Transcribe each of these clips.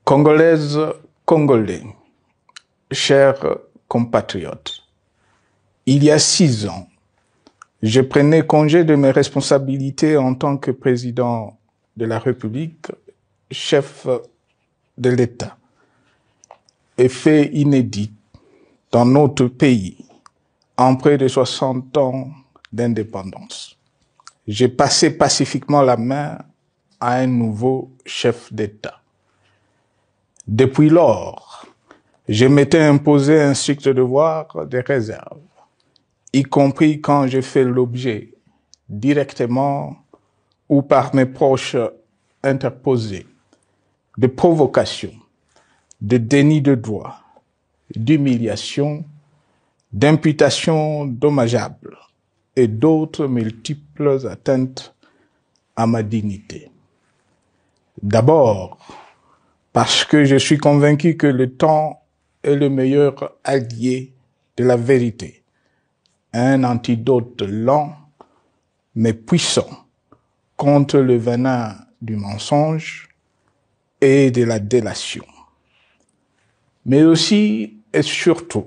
Congolaises, Congolais, chers compatriotes, il y a 6 ans, je prenais congé de mes responsabilités en tant que président de la République, chef de l'État. Et fait inédit dans notre pays, en près de 60 ans d'indépendance. J'ai passé pacifiquement la main à un nouveau chef d'État. Depuis lors, je m'étais imposé un strict devoir de réserve, y compris quand j'ai fait l'objet, directement ou par mes proches interposés, de provocations, de déni de droit, d'humiliation, d'imputations dommageables et d'autres multiples atteintes à ma dignité. D'abord, parce que je suis convaincu que le temps est le meilleur allié de la vérité, un antidote lent mais puissant contre le venin du mensonge et de la délation. Mais aussi et surtout,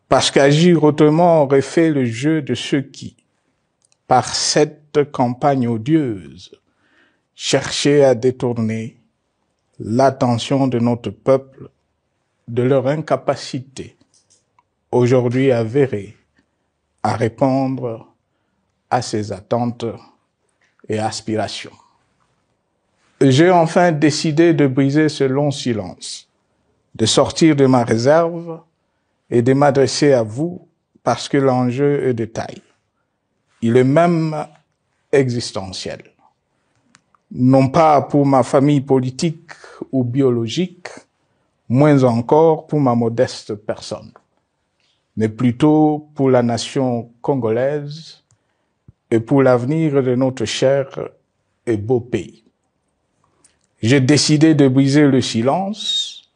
parce qu'agir autrement aurait fait le jeu de ceux qui, par cette campagne odieuse, cherchaient à détourner l'attention de notre peuple de leur incapacité, aujourd'hui avérée, à répondre à ses attentes et aspirations. J'ai enfin décidé de briser ce long silence, de sortir de ma réserve et de m'adresser à vous parce que l'enjeu est de taille. Il est même existentiel. Non pas pour ma famille politique ou biologique, moins encore pour ma modeste personne, mais plutôt pour la nation congolaise et pour l'avenir de notre cher et beau pays. J'ai décidé de briser le silence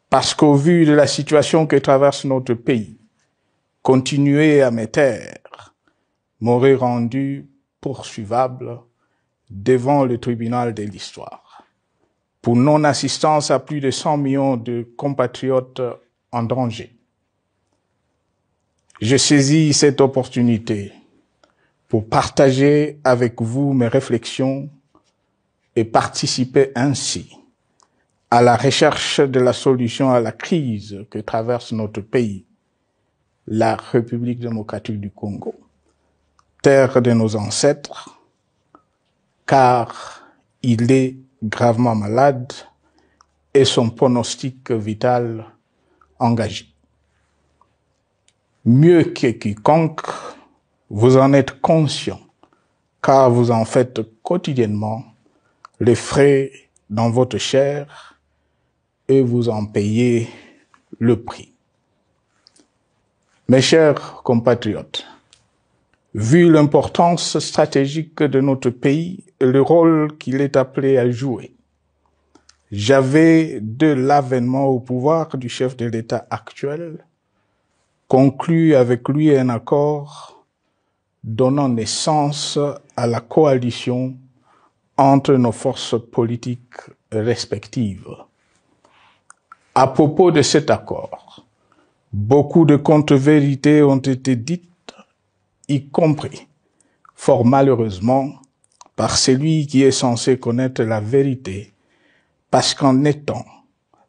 parce qu'au vu de la situation que traverse notre pays, continuer à me taire m'aurait rendu poursuivable devant le tribunal de l'histoire pour non-assistance à plus de 100 millions de compatriotes en danger. Je saisis cette opportunité pour partager avec vous mes réflexions et participer ainsi à la recherche de la solution à la crise que traverse notre pays, la République démocratique du Congo, terre de nos ancêtres, car il est gravement malade et son pronostic vital engagé. Mieux que quiconque, vous en êtes conscient, car vous en faites quotidiennement les frais dans votre chair et vous en payez le prix. Mes chers compatriotes, vu l'importance stratégique de notre pays et le rôle qu'il est appelé à jouer, j'avais, de l'avènement au pouvoir du chef de l'État actuel, conclu avec lui un accord donnant naissance à la coalition entre nos forces politiques respectives. À propos de cet accord, beaucoup de contre-vérités ont été dites, y compris, fort malheureusement, par celui qui est censé connaître la vérité, parce qu'en étant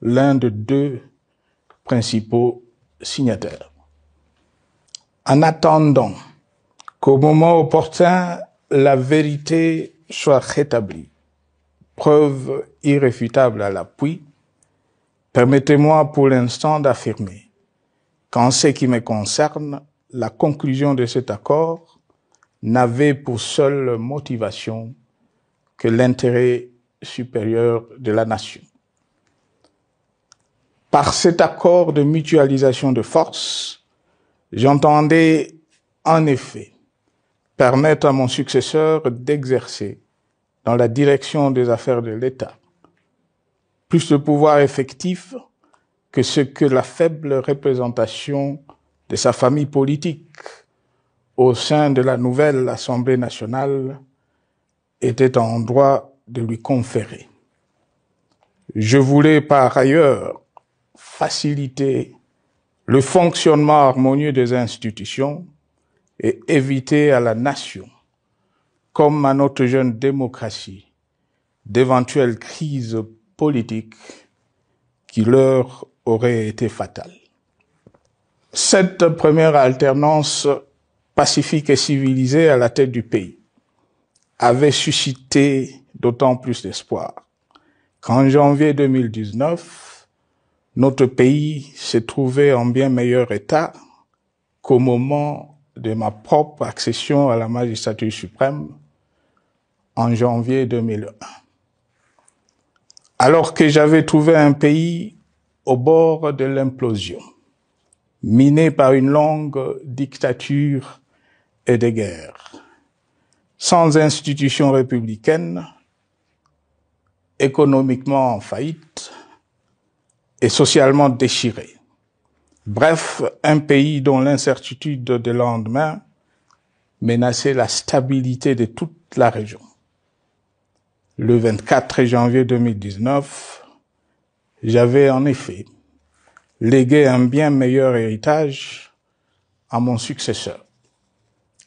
l'un de 2 principaux signataires. En attendant qu'au moment opportun, la vérité soit rétablie, preuve irréfutable à l'appui, permettez-moi pour l'instant d'affirmer qu'en ce qui me concerne, la conclusion de cet accord n'avait pour seule motivation que l'intérêt supérieur de la nation. Par cet accord de mutualisation de forces, j'entendais en effet permettre à mon successeur d'exercer dans la direction des affaires de l'État plus de pouvoir effectif que ce que la faible représentation de sa famille politique au sein de la nouvelle Assemblée nationale était en droit de lui conférer. Je voulais par ailleurs faciliter le fonctionnement harmonieux des institutions et éviter à la nation, comme à notre jeune démocratie, d'éventuelles crises politiques qui leur auraient été fatales. Cette première alternance pacifique et civilisée à la tête du pays avait suscité d'autant plus d'espoir qu'en janvier 2019, notre pays se trouvait en bien meilleur état qu'au moment de ma propre accession à la magistrature suprême en janvier 2001. Alors que j'avais trouvé un pays au bord de l'implosion, miné par une longue dictature et des guerres, sans institutions républicaines, économiquement en faillite et socialement déchiré. Bref, un pays dont l'incertitude de lendemain menaçait la stabilité de toute la région. Le 24 janvier 2019, j'avais en effet légué un bien meilleur héritage à mon successeur,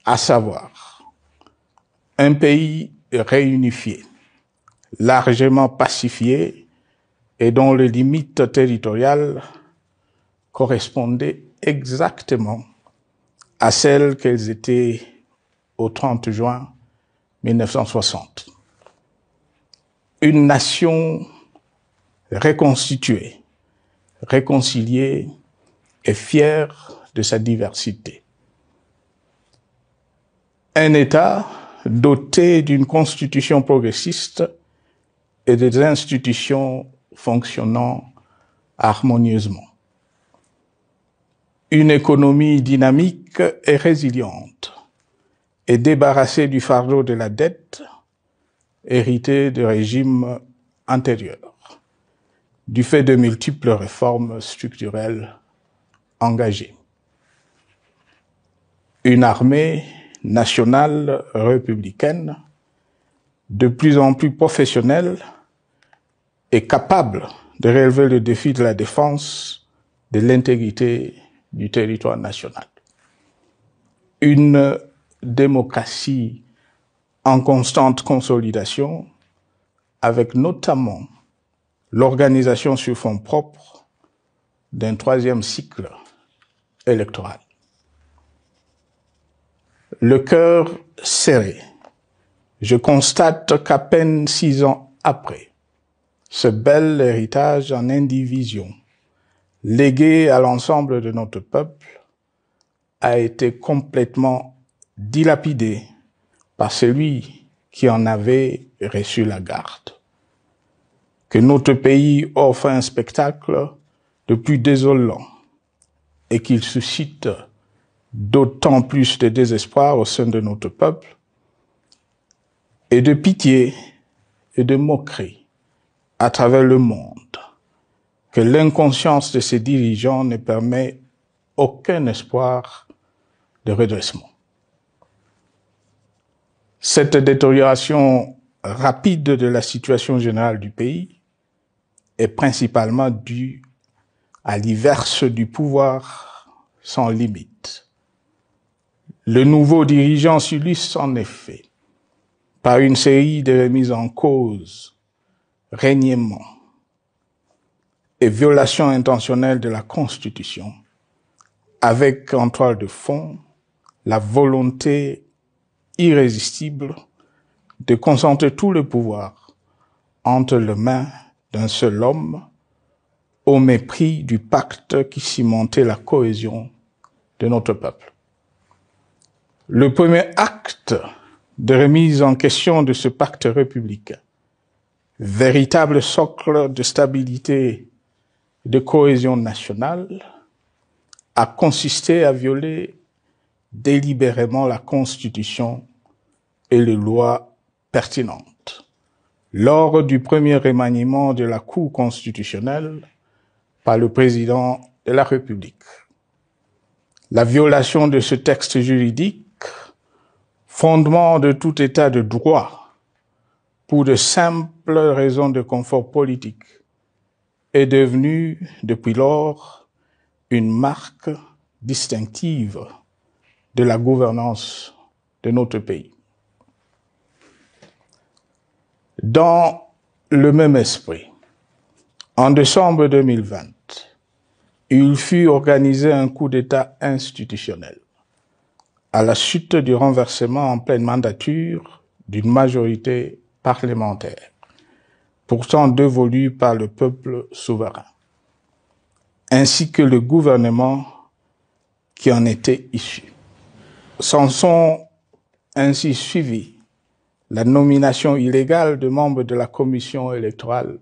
à savoir un pays réunifié, largement pacifié et dont les limites territoriales correspondaient exactement à celles qu'elles étaient au 30 juin 1960. Une nation reconstituée, réconciliée et fière de sa diversité. Un État doté d'une constitution progressiste et des institutions fonctionnant harmonieusement. Une économie dynamique et résiliente et débarrassée du fardeau de la dette hérité de régimes antérieurs, du fait de multiples réformes structurelles engagées. Une armée nationale républicaine de plus en plus professionnelle et capable de relever le défi de la défense de l'intégrité du territoire national. Une démocratie en constante consolidation, avec notamment l'organisation sur fonds propres d'un troisième cycle électoral. Le cœur serré, je constate qu'à peine 6 ans après, ce bel héritage en indivision, légué à l'ensemble de notre peuple, a été complètement dilapidé par celui qui en avait reçu la garde. Que notre pays offre un spectacle de plus désolant et qu'il suscite d'autant plus de désespoir au sein de notre peuple et de pitié et de moquerie à travers le monde, que l'inconscience de ses dirigeants ne permet aucun espoir de redressement. Cette détérioration rapide de la situation générale du pays est principalement due à l'iverse du pouvoir sans limite. Le nouveau dirigeant s'illustre en effet par une série de remises en cause, reniements et violations intentionnelles de la Constitution, avec en toile de fond la volonté irrésistible de concentrer tout le pouvoir entre les mains d'un seul homme, au mépris du pacte qui cimentait la cohésion de notre peuple. Le premier acte de remise en question de ce pacte républicain, véritable socle de stabilité et de cohésion nationale, a consisté à violer délibérément la Constitution et les lois pertinentes lors du premier remaniement de la Cour constitutionnelle par le président de la République. La violation de ce texte juridique, fondement de tout état de droit, pour de simples raisons de confort politique est devenue, depuis lors, une marque distinctive de la gouvernance de notre pays. Dans le même esprit, en décembre 2020, il fut organisé un coup d'État institutionnel à la suite du renversement en pleine mandature d'une majorité parlementaire, pourtant dévolue par le peuple souverain, ainsi que le gouvernement qui en était issu. S'en sont ainsi suivis la nomination illégale de membres de la Commission électorale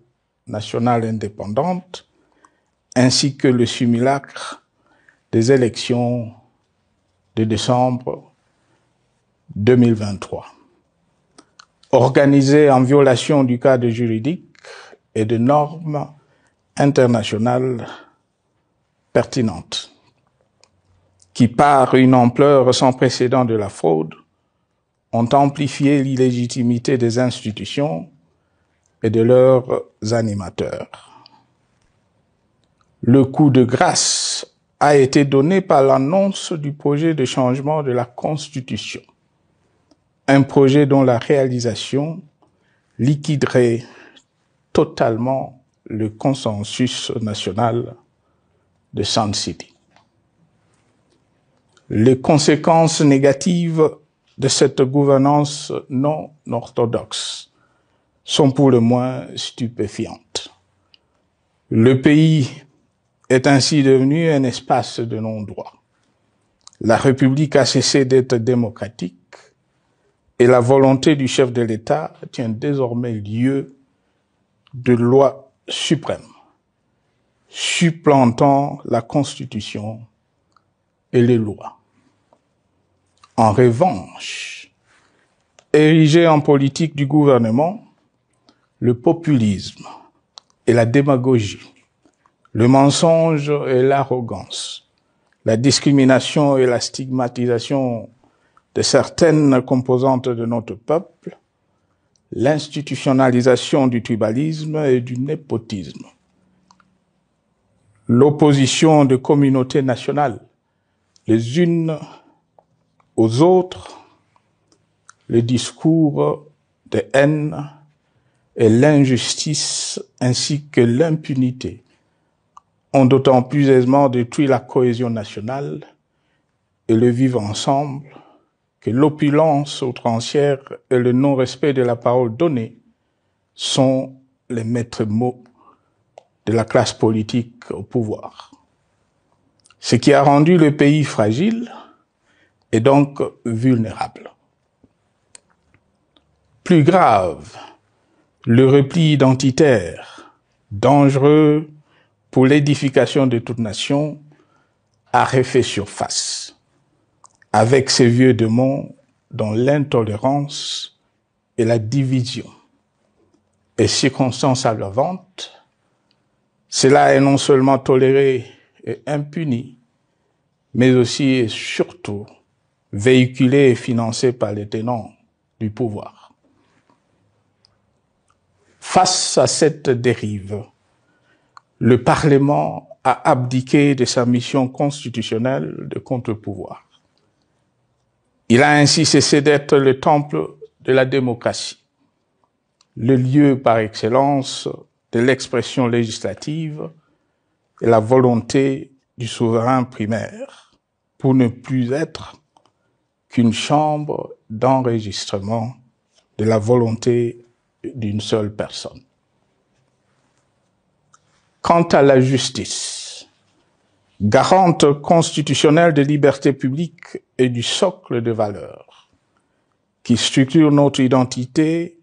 nationale indépendante, ainsi que le simulacre des élections de décembre 2023, organisées en violation du cadre juridique et de normes internationales pertinentes, qui, par une ampleur sans précédent de la fraude, ont amplifié l'illégitimité des institutions et de leurs animateurs. Le coup de grâce a été donné par l'annonce du projet de changement de la Constitution, un projet dont la réalisation liquiderait totalement le consensus national de Sun City. Les conséquences négatives de cette gouvernance non orthodoxe sont pour le moins stupéfiantes. Le pays est ainsi devenu un espace de non-droit. La République a cessé d'être démocratique et la volonté du chef de l'État tient désormais lieu de loi suprême, supplantant la Constitution et les lois. En revanche, érigé en politique du gouvernement, le populisme et la démagogie, le mensonge et l'arrogance, la discrimination et la stigmatisation de certaines composantes de notre peuple, l'institutionnalisation du tribalisme et du népotisme, l'opposition de communautés nationales les unes aux autres, le discours de haine et l'injustice ainsi que l'impunité ont d'autant plus aisément détruit la cohésion nationale et le vivre ensemble que l'opulence outrancière et le non-respect de la parole donnée sont les maîtres mots de la classe politique au pouvoir. Ce qui a rendu le pays fragile et donc vulnérable. Plus grave, le repli identitaire, dangereux pour l'édification de toute nation, a refait surface, avec ses vieux démons dont l'intolérance et la division est circonstance aggravante. Cela est non seulement toléré et impuni, mais aussi et surtout véhiculé et financé par les tenants du pouvoir. Face à cette dérive, le Parlement a abdiqué de sa mission constitutionnelle de contre-pouvoir. Il a ainsi cessé d'être le temple de la démocratie, le lieu par excellence de l'expression législative et la volonté du souverain primaire, pour ne plus être qu'une chambre d'enregistrement de la volonté d'une seule personne. Quant à la justice, garante constitutionnelle des libertés publiques et du socle de valeurs, qui structure notre identité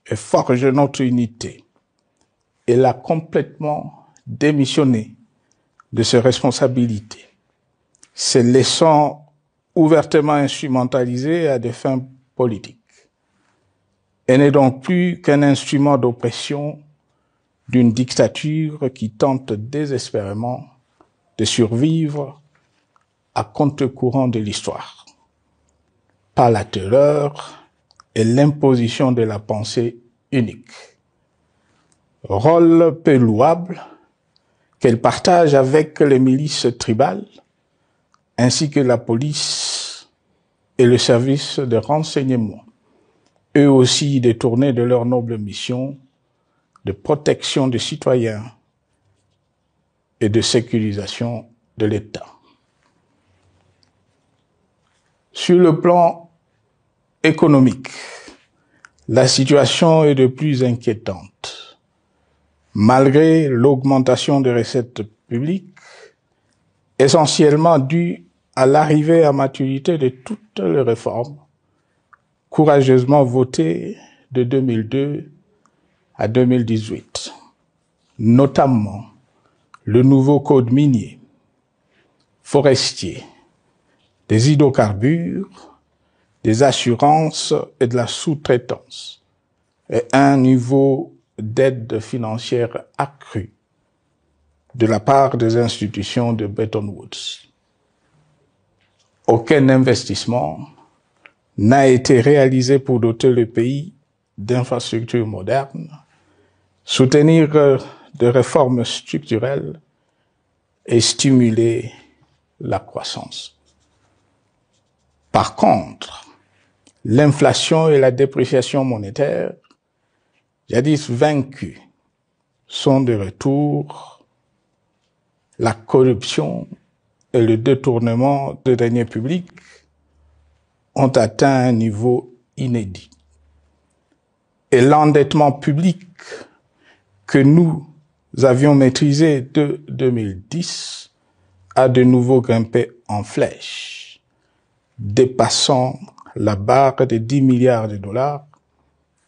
et forge notre unité, elle a complètement démissionné de ses responsabilités, se laissant ouvertement instrumentalisée à des fins politiques. Elle n'est donc plus qu'un instrument d'oppression d'une dictature qui tente désespérément de survivre à contre-courant de l'histoire, par la terreur et l'imposition de la pensée unique. Rôle peu louable, qu'elle partage avec les milices tribales, ainsi que la police et le service de renseignement, eux aussi détournés de leur noble mission de protection des citoyens et de sécurisation de l'État. Sur le plan économique, la situation est de plus inquiétante. Malgré l'augmentation des recettes publiques, essentiellement due à l'arrivée à maturité de toutes les réformes courageusement votées de 2002 à 2018, notamment le nouveau code minier, forestier, des hydrocarbures, des assurances et de la sous-traitance, et un niveau d'aide financière accrue de la part des institutions de Bretton Woods. Aucun investissement n'a été réalisé pour doter le pays d'infrastructures modernes, soutenir des réformes structurelles et stimuler la croissance. Par contre, l'inflation et la dépréciation monétaire, jadis vaincues, sont de retour. La corruption et le détournement de deniers publics ont atteint un niveau inédit. Et l'endettement public que nous avions maîtrisé de 2010 a de nouveau grimpé en flèche, dépassant la barre de 10 milliards de dollars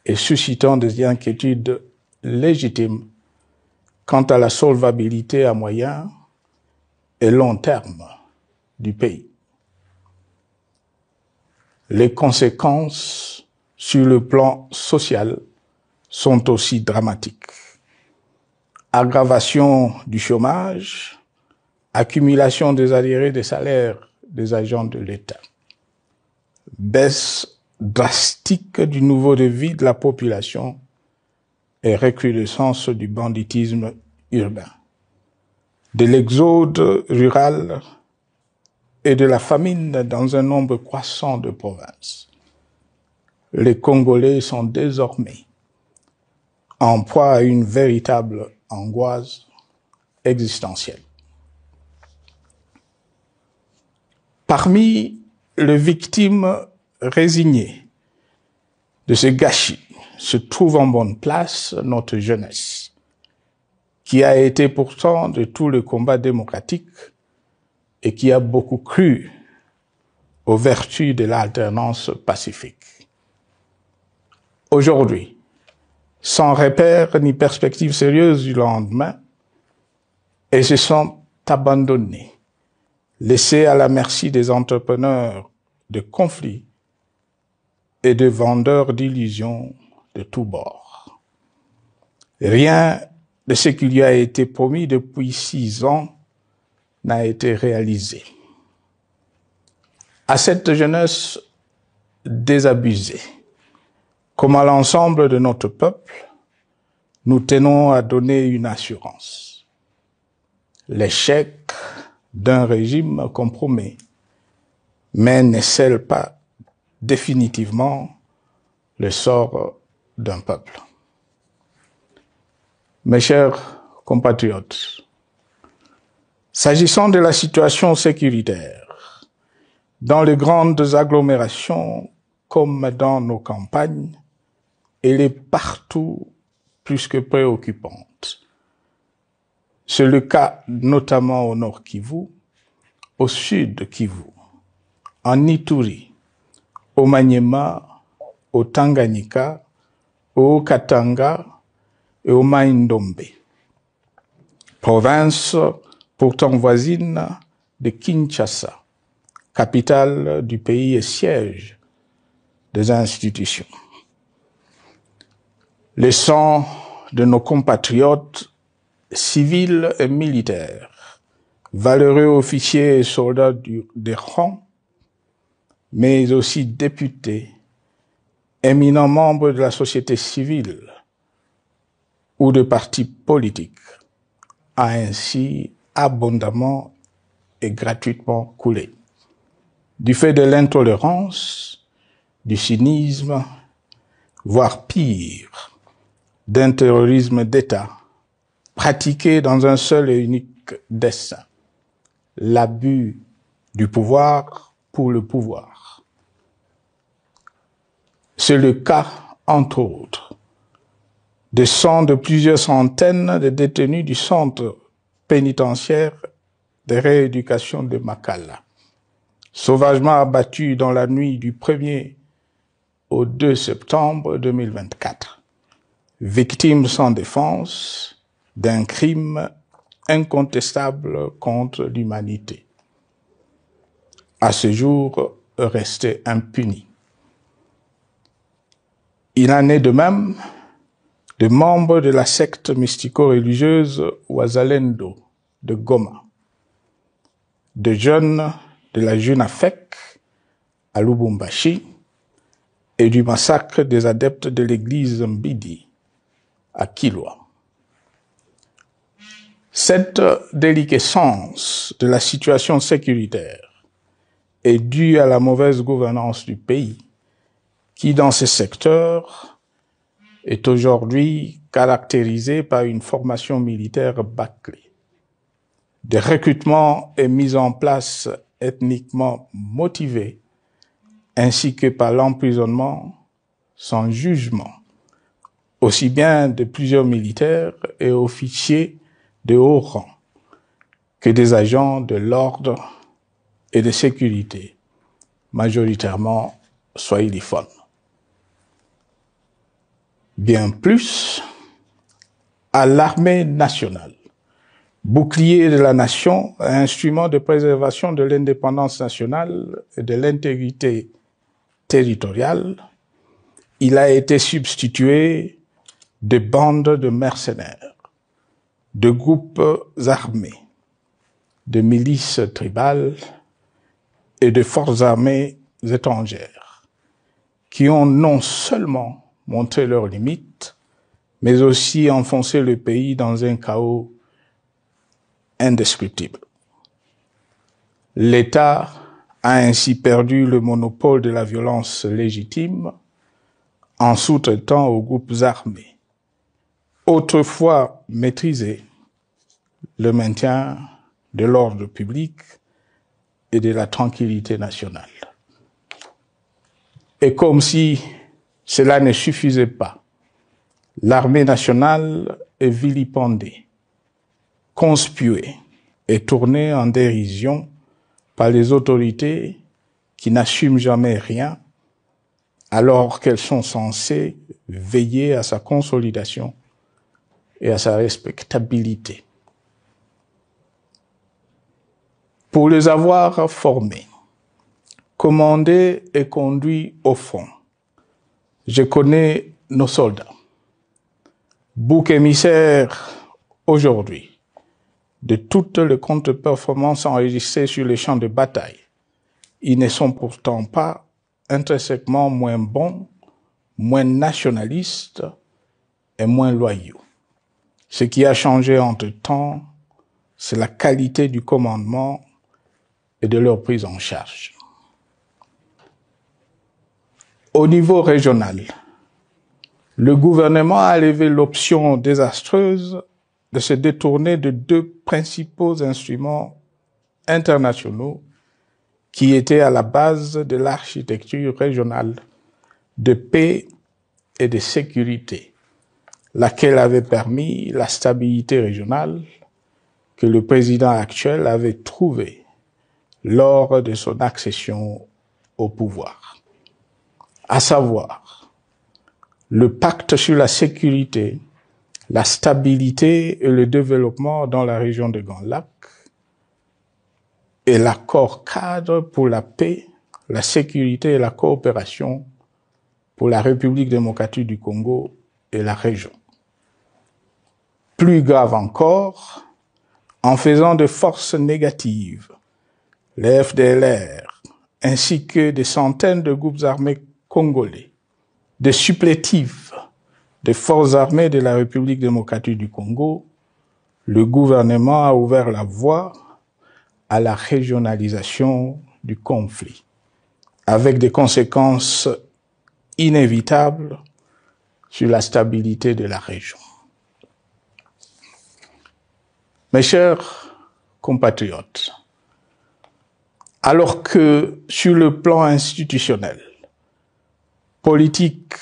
et suscitant des inquiétudes légitimes quant à la solvabilité à moyen et long terme du pays. Les conséquences sur le plan social sont aussi dramatiques. Aggravation du chômage, accumulation des arriérés des salaires des agents de l'État, baisse drastique du niveau de vie de la population et recrudescence du banditisme urbain, de l'exode rural et de la famine dans un nombre croissant de provinces. Les Congolais sont désormais en proie à une véritable angoisse existentielle. Parmi les victimes résignées de ce gâchis se trouve en bonne place notre jeunesse, qui a été pourtant de tout le combat démocratique et qui a beaucoup cru aux vertus de l'alternance pacifique. Aujourd'hui, sans repère ni perspective sérieuse du lendemain, et se sont abandonnés, laissés à la merci des entrepreneurs de conflits et de vendeurs d'illusions de tous bords. Rien de ce qui lui a été promis depuis 6 ans n'a été réalisé. À cette jeunesse désabusée, comme à l'ensemble de notre peuple, nous tenons à donner une assurance. L'échec d'un régime compromet, mais ne scelle pas définitivement le sort d'un peuple. Mes chers compatriotes, s'agissant de la situation sécuritaire, dans les grandes agglomérations comme dans nos campagnes, elle est partout plus que préoccupante. C'est le cas notamment au nord Kivu, au sud Kivu, en Ituri, au Maniema, au Tanganyika, au Katanga et au Mai-Ndombe, province pourtant voisine de Kinshasa, capitale du pays et siège des institutions. Le sang de nos compatriotes civils et militaires, valeureux officiers et soldats des rangs, mais aussi députés, éminents membres de la société civile ou de partis politiques, a ainsi abondamment et gratuitement coulé. Du fait de l'intolérance, du cynisme, voire pire, d'un terrorisme d'État pratiqué dans un seul et unique dessein, l'abus du pouvoir pour le pouvoir. C'est le cas, entre autres, de plusieurs centaines de détenus du centre pénitentiaire de rééducation de Makala, sauvagement abattus dans la nuit du 1er au 2 septembre 2024, victimes sans défense d'un crime incontestable contre l'humanité, à ce jour resté impuni. Il en est de même de membres de la secte mystico-religieuse Wazalendo de Goma, de jeunes de la Junafek à Lubumbashi et du massacre des adeptes de l'église Mbidi à Kilwa. Cette déliquescence de la situation sécuritaire est due à la mauvaise gouvernance du pays, qui dans ces secteurs est aujourd'hui caractérisé par une formation militaire bâclée, des recrutements et mises en place ethniquement motivés, ainsi que par l'emprisonnement sans jugement, aussi bien de plusieurs militaires et officiers de haut rang que des agents de l'ordre et de sécurité, majoritairement swahiliphones. Bien plus, à l'armée nationale, bouclier de la nation, instrument de préservation de l'indépendance nationale et de l'intégrité territoriale, il a été substitué de bandes de mercenaires, de groupes armés, de milices tribales et de forces armées étrangères, qui ont non seulement montré leurs limites, mais aussi enfoncé le pays dans un chaos indescriptible. L'État a ainsi perdu le monopole de la violence légitime en sous-traitant aux groupes armés, autrefois maîtrisés, le maintien de l'ordre public et de la tranquillité nationale. Et comme si cela ne suffisait pas, l'armée nationale est vilipendée, conspuée et tournée en dérision par les autorités qui n'assument jamais rien alors qu'elles sont censées veiller à sa consolidation et à sa respectabilité. Pour les avoir formés, commandés et conduits au front, je connais nos soldats, boucs émissaires aujourd'hui de toutes les contre-performances enregistrées sur les champs de bataille. Ils ne sont pourtant pas intrinsèquement moins bons, moins nationalistes et moins loyaux. Ce qui a changé entre-temps, c'est la qualité du commandement et de leur prise en charge. Au niveau régional, le gouvernement a levé l'option désastreuse de se détourner de deux principaux instruments internationaux qui étaient à la base de l'architecture régionale de paix et de sécurité, laquelle avait permis la stabilité régionale que le président actuel avait trouvée lors de son accession au pouvoir, à savoir le pacte sur la sécurité, la stabilité et le développement dans la région de Grand Lac et l'accord cadre pour la paix, la sécurité et la coopération pour la République démocratique du Congo et la région. Plus grave encore, en faisant de forces négatives, les FDLR, ainsi que des centaines de groupes armés congolais, des supplétifs des forces armées de la République démocratique du Congo, le gouvernement a ouvert la voie à la régionalisation du conflit, avec des conséquences inévitables sur la stabilité de la région. Mes chers compatriotes, alors que sur le plan institutionnel, politique,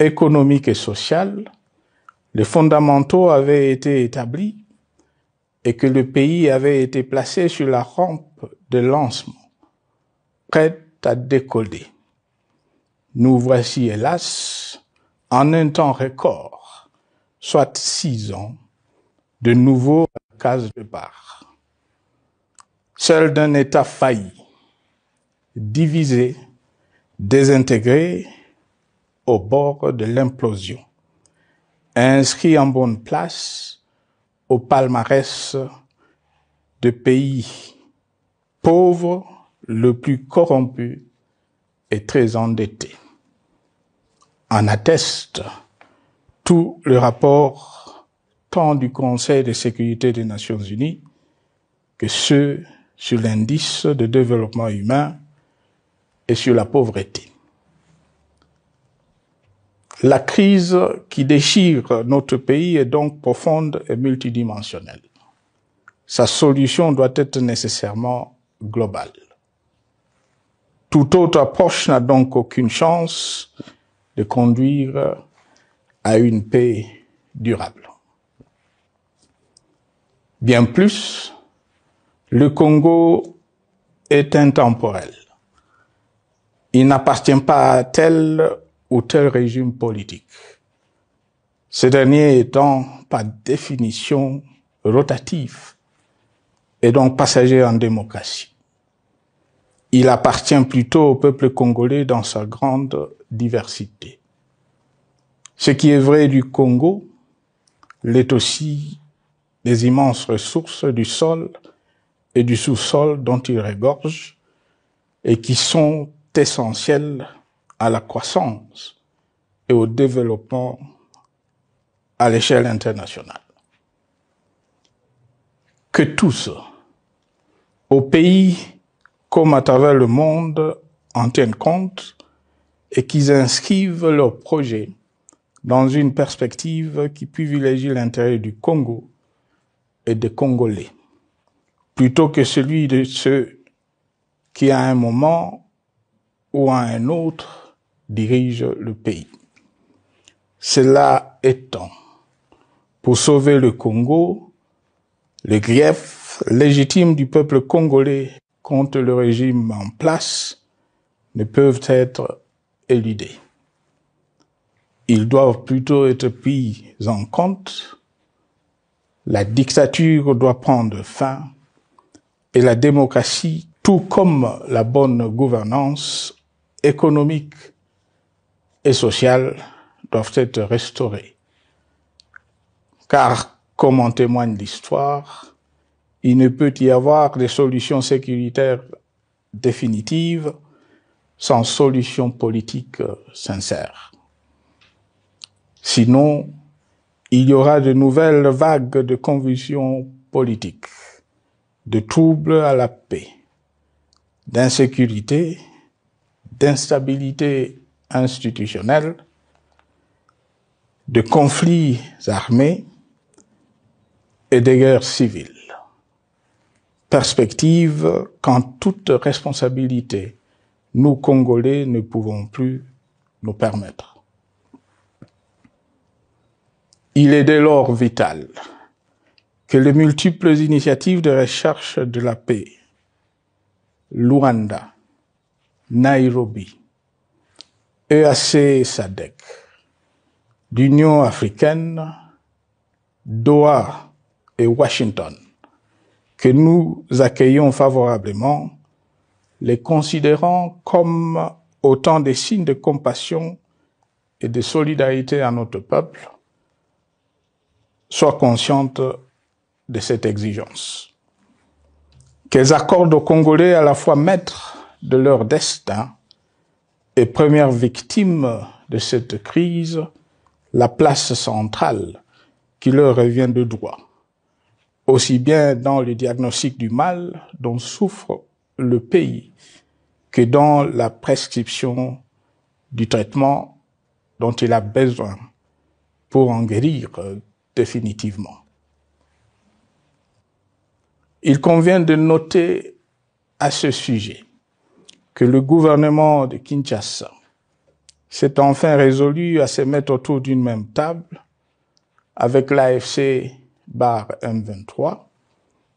économique et social, les fondamentaux avaient été établis et que le pays avait été placé sur la rampe de lancement, prêt à décoller. Nous voici, hélas, en un temps record, soit 6 ans, de nouveau à la case départ. Seul d'un État failli, divisé, désintégré, au bord de l'implosion, inscrit en bonne place au palmarès de pays pauvres, le plus corrompu et très endetté. En atteste tout le rapport tant du Conseil de sécurité des Nations Unies que ceux sur l'indice de développement humain et sur la pauvreté. La crise qui déchire notre pays est donc profonde et multidimensionnelle. Sa solution doit être nécessairement globale. Toute autre approche n'a donc aucune chance de conduire à une paix durable. Bien plus, le Congo est intemporel. Il n'appartient pas à tel ou tel régime politique. Ce dernier étant par définition rotatif et donc passager en démocratie. Il appartient plutôt au peuple congolais dans sa grande diversité. Ce qui est vrai du Congo l'est aussi des immenses ressources du sol et du sous-sol dont il regorge et qui sont essentielles à la croissance et au développement à l'échelle internationale. Que tous, au pays comme à travers le monde, en tiennent compte et qu'ils inscrivent leurs projets dans une perspective qui privilégie l'intérêt du Congo et des Congolais, plutôt que celui de ceux qui, à un moment ou à un autre, dirigent le pays. Cela étant, pour sauver le Congo, les griefs légitimes du peuple congolais contre le régime en place ne peuvent être éludés. Ils doivent plutôt être pris en compte. La dictature doit prendre fin et la démocratie, tout comme la bonne gouvernance économique et sociale, doivent être restaurées. Car, comme en témoigne l'histoire, il ne peut y avoir de solutions sécuritaires définitives sans solution politique sincère. Sinon, il y aura de nouvelles vagues de convulsions politiques, de troubles à la paix, d'insécurité, d'instabilité institutionnelle, de conflits armés et de guerres civiles. Perspective qu'en toute responsabilité, nous, Congolais, ne pouvons plus nous permettre. Il est dès lors vital que les multiples initiatives de recherche de la paix, Luanda, Nairobi, EAC SADC, l'Union africaine, Doha et Washington, que nous accueillons favorablement, les considérant comme autant de signes de compassion et de solidarité à notre peuple, soient conscientes de cette exigence. Qu'elles accordent aux Congolais à la fois maîtres de leur destin et premières victimes de cette crise la place centrale qui leur revient de droit, aussi bien dans le diagnostic du mal dont souffre le pays que dans la prescription du traitement dont il a besoin pour en guérir définitivement. Il convient de noter à ce sujet que le gouvernement de Kinshasa s'est enfin résolu à se mettre autour d'une même table avec l'AFC M23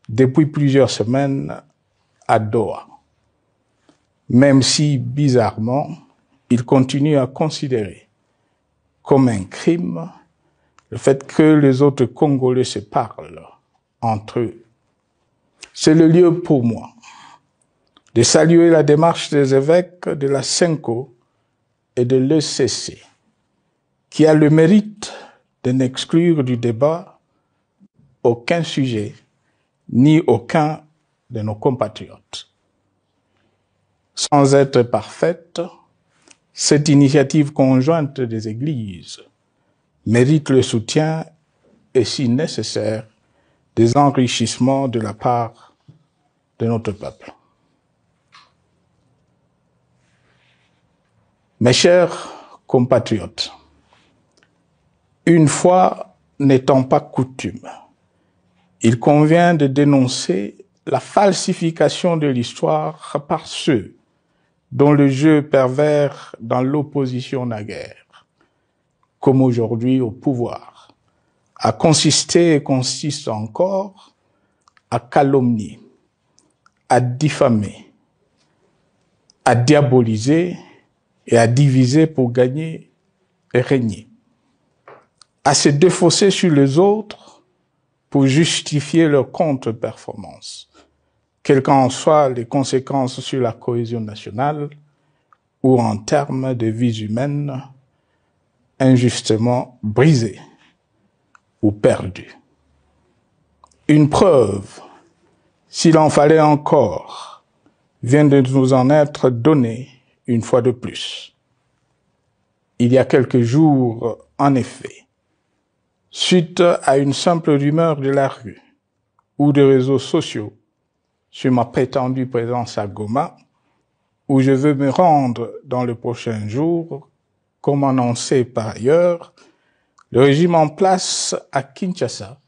depuis plusieurs semaines à Doha. Même si, bizarrement, il continue à considérer comme un crime le fait que les autres Congolais se parlent entre eux. C'est le lieu pour moi de saluer la démarche des évêques de la CENCO et de l'ECC, qui a le mérite de n'exclure du débat aucun sujet, ni aucun de nos compatriotes. Sans être parfaite, cette initiative conjointe des Églises mérite le soutien et, si nécessaire, des enrichissements de la part de notre peuple. Mes chers compatriotes, une fois n'étant pas coutume, il convient de dénoncer la falsification de l'histoire par ceux dont le jeu pervers dans l'opposition naguère, comme aujourd'hui au pouvoir, a consisté et consiste encore à calomnier, à diffamer, à diaboliser et à diviser pour gagner et régner, à se défausser sur les autres pour justifier leur contre-performance, quelles qu'en soient les conséquences sur la cohésion nationale ou en termes de vies humaines injustement brisées ou perdues. Une preuve, s'il en fallait encore, vient de nous en être donnée une fois de plus. Il y a quelques jours, en effet, suite à une simple rumeur de la rue ou des réseaux sociaux sur ma prétendue présence à Goma, où je veux me rendre dans le prochain jour, comme annoncé par ailleurs, le régime en place à Kinshasa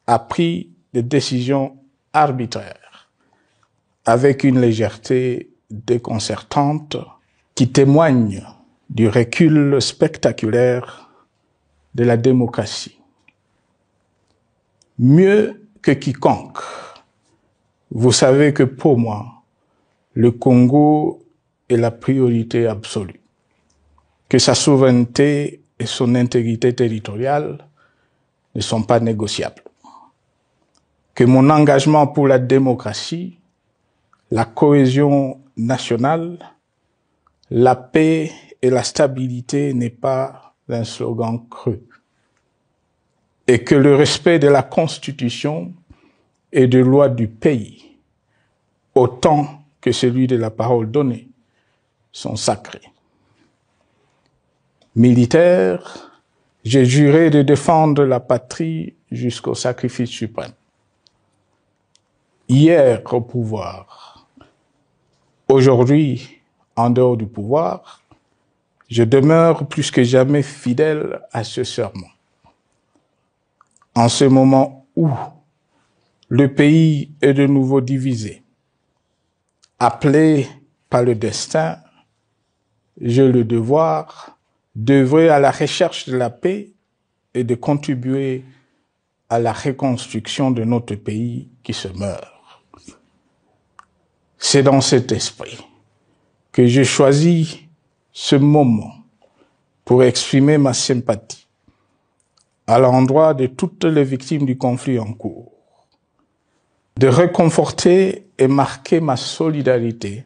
a pris des décisions arbitraires, avec une légèreté déconcertante qui témoigne du recul spectaculaire de la démocratie. Mieux que quiconque, vous savez que pour moi, le Congo est la priorité absolue, que sa souveraineté et son intégrité territoriale ne sont pas négociables, que mon engagement pour la démocratie, la cohésion nationale, la paix et la stabilité n'est pas un slogan creux, et que le respect de la Constitution et des lois du pays, autant que celui de la parole donnée, sont sacrés. Militaire, j'ai juré de défendre la patrie jusqu'au sacrifice suprême. Hier au pouvoir, aujourd'hui en dehors du pouvoir, je demeure plus que jamais fidèle à ce serment. En ce moment où le pays est de nouveau divisé, appelé par le destin, j'ai le devoir d'œuvrer à la recherche de la paix et de contribuer à la reconstruction de notre pays qui se meurt. C'est dans cet esprit que j'ai choisi ce moment pour exprimer ma sympathie à l'endroit de toutes les victimes du conflit en cours, de réconforter et marquer ma solidarité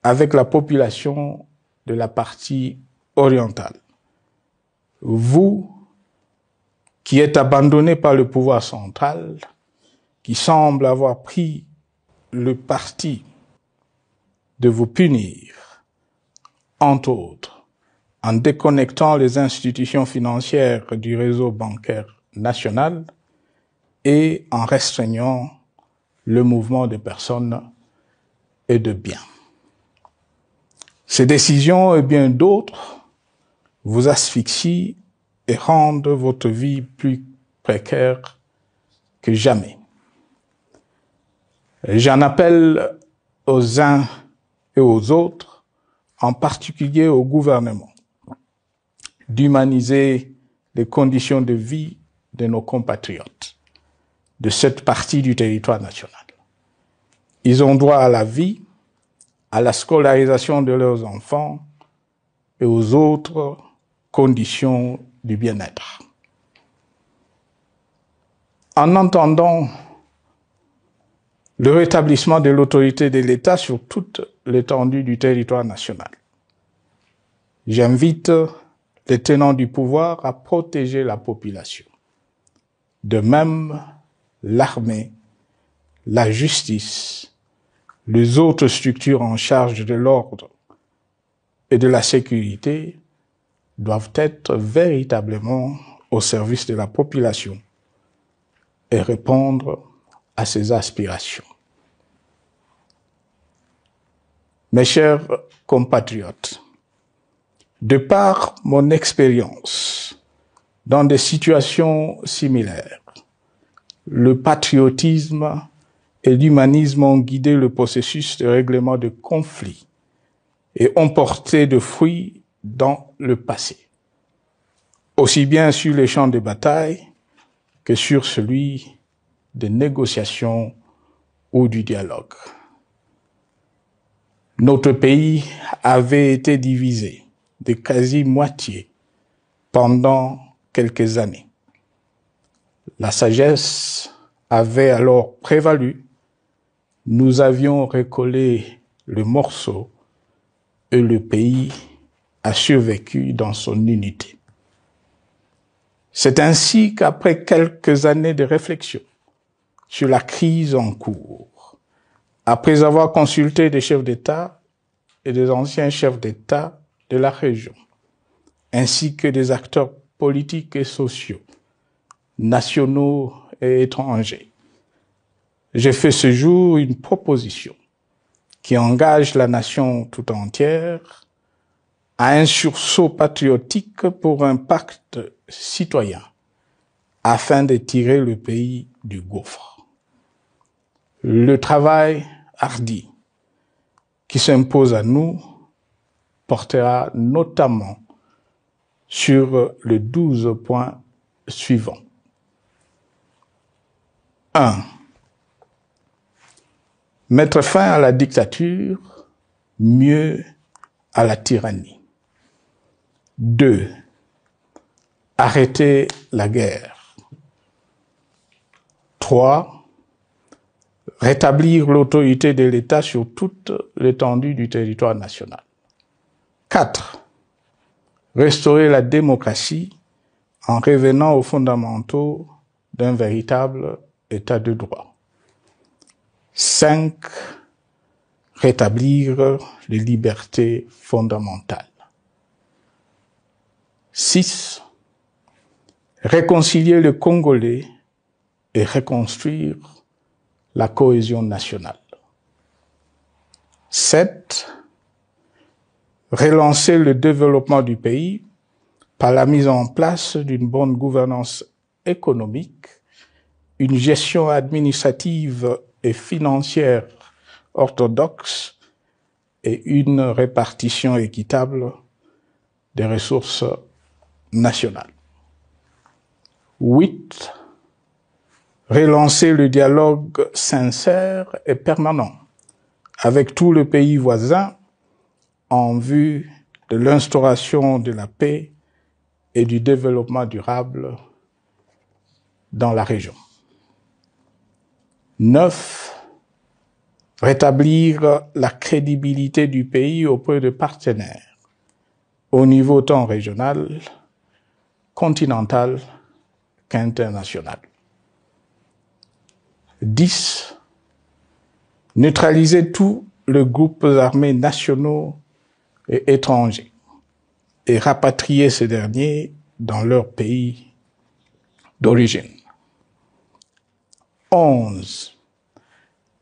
avec la population de la partie orientale. Vous, qui êtes abandonnés par le pouvoir central, qui semble avoir pris le parti de vous punir, entre autres, en déconnectant les institutions financières du réseau bancaire national, et en restreignant le mouvement de personnes et de biens. Ces décisions et bien d'autres vous asphyxient et rendent votre vie plus précaire que jamais. J'en appelle aux uns et aux autres, en particulier au gouvernement, d'humaniser les conditions de vie de nos compatriotes de cette partie du territoire national. Ils ont droit à la vie, à la scolarisation de leurs enfants et aux autres conditions du bien-être. En entendant le rétablissement de l'autorité de l'État sur toute l'étendue du territoire national, j'invite les tenants du pouvoir à protéger la population. De même, l'armée, la justice, les autres structures en charge de l'ordre et de la sécurité doivent être véritablement au service de la population et répondre à ses aspirations. Mes chers compatriotes, de par mon expérience dans des situations similaires, le patriotisme et l'humanisme ont guidé le processus de règlement de conflits et ont porté de fruits dans le passé, aussi bien sur les champs de bataille que sur celui de négociation ou du dialogue. Notre pays avait été divisé de quasi-moitié pendant quelques années. La sagesse avait alors prévalu. Nous avions recollé le morceau et le pays a survécu dans son unité. C'est ainsi qu'après quelques années de réflexion sur la crise en cours, après avoir consulté des chefs d'État et des anciens chefs d'État de la région, ainsi que des acteurs politiques et sociaux, nationaux et étrangers, j'ai fait ce jour une proposition qui engage la nation tout entière à un sursaut patriotique pour un pacte citoyen afin de tirer le pays du gouffre. Le travail hardi qui s'impose à nous portera notamment sur les 12 points suivants. 1. Mettre fin à la dictature, mieux à la tyrannie. 2. Arrêter la guerre. 3. Rétablir l'autorité de l'État sur toute l'étendue du territoire national. 4. Restaurer la démocratie en revenant aux fondamentaux d'un véritable État de droit. 5. Rétablir les libertés fondamentales. 6. Réconcilier le Congolais et reconstruire la cohésion nationale. 7. Relancer le développement du pays par la mise en place d'une bonne gouvernance économique, une gestion administrative et financière orthodoxe et une répartition équitable des ressources nationales. 8. Relancer le dialogue sincère et permanent avec tout le pays voisin en vue de l'instauration de la paix et du développement durable dans la région. 9. Rétablir la crédibilité du pays auprès de partenaires au niveau tant régional, continental qu'international. 10. Neutraliser tous les groupes armés nationaux et étrangers et rapatrier ces derniers dans leur pays d'origine. 11.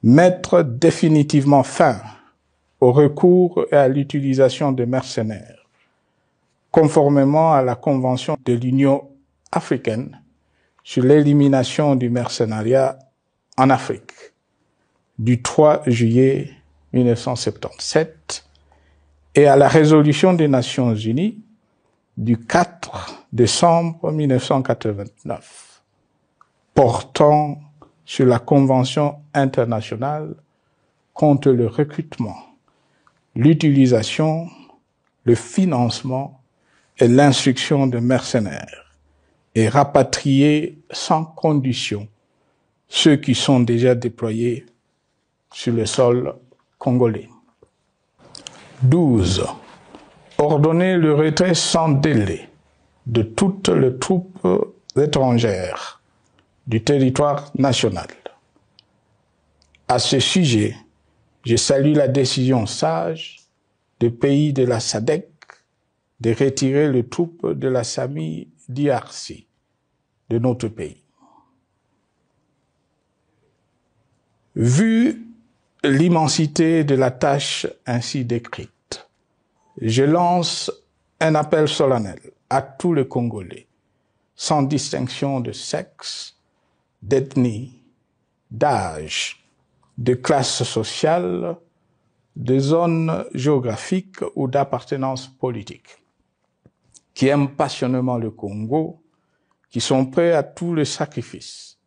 Mettre définitivement fin au recours et à l'utilisation de mercenaires, conformément à la Convention de l'Union africaine sur l'élimination du mercenariat en Afrique du 3 juillet 1977 et à la résolution des Nations Unies du 4 décembre 1989 portant sur la Convention internationale contre le recrutement, l'utilisation, le financement et l'instruction de mercenaires et rapatrier sans condition ceux qui sont déjà déployés sur le sol congolais. 12. Ordonner le retrait sans délai de toutes les troupes étrangères du territoire national. À ce sujet, je salue la décision sage des pays de la SADC de retirer les troupes de la SAMI DRC de notre pays. Vu l'immensité de la tâche ainsi décrite, je lance un appel solennel à tous les Congolais, sans distinction de sexe, d'ethnie, d'âge, de classe sociale, de zone géographique ou d'appartenance politique, qui aiment passionnément le Congo, qui sont prêts à tous les sacrifices,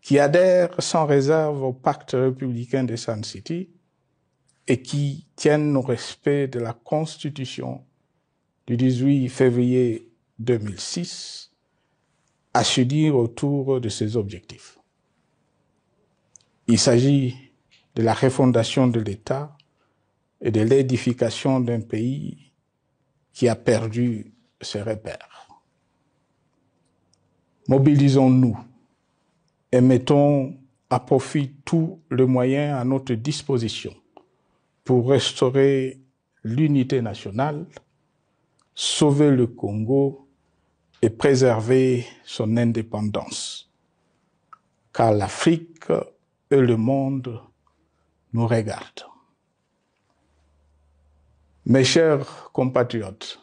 qui adhèrent sans réserve au pacte républicain de Sun City et qui tiennent au respect de la Constitution du 18 février 2006 à s'unir autour de ces objectifs. Il s'agit de la refondation de l'État et de l'édification d'un pays qui a perdu ses repères. Mobilisons-nous et mettons à profit tous les moyens à notre disposition pour restaurer l'unité nationale, sauver le Congo et préserver son indépendance. Car l'Afrique et le monde nous regardent. Mes chers compatriotes,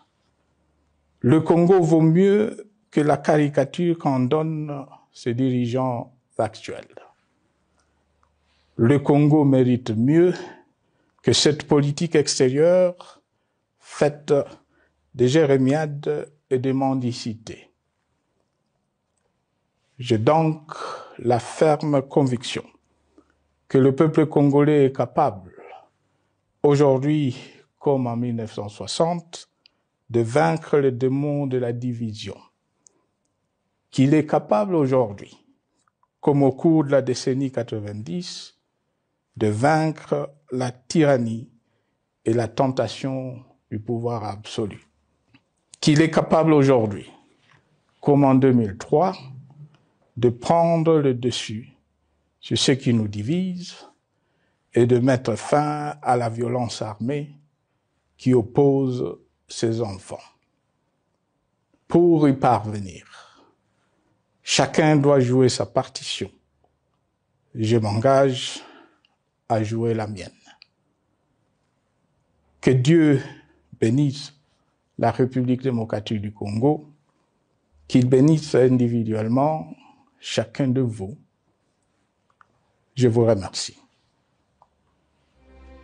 le Congo vaut mieux que la caricature qu'en donnent ses dirigeants actuels. Le Congo mérite mieux que cette politique extérieure faite de jérémiades et de mendicité. J'ai donc la ferme conviction que le peuple congolais est capable, aujourd'hui comme en 1960, de vaincre le démon de la division, qu'il est capable aujourd'hui, comme au cours de la décennie 90, de vaincre la tyrannie et la tentation du pouvoir absolu. Qu'il est capable aujourd'hui, comme en 2003, de prendre le dessus sur ce qui nous divise et de mettre fin à la violence armée qui oppose ses enfants. Pour y parvenir, chacun doit jouer sa partition. Je m'engage à jouer la mienne. Que Dieu bénisse la République démocratique du Congo, qu'il bénisse individuellement chacun de vous. Je vous remercie.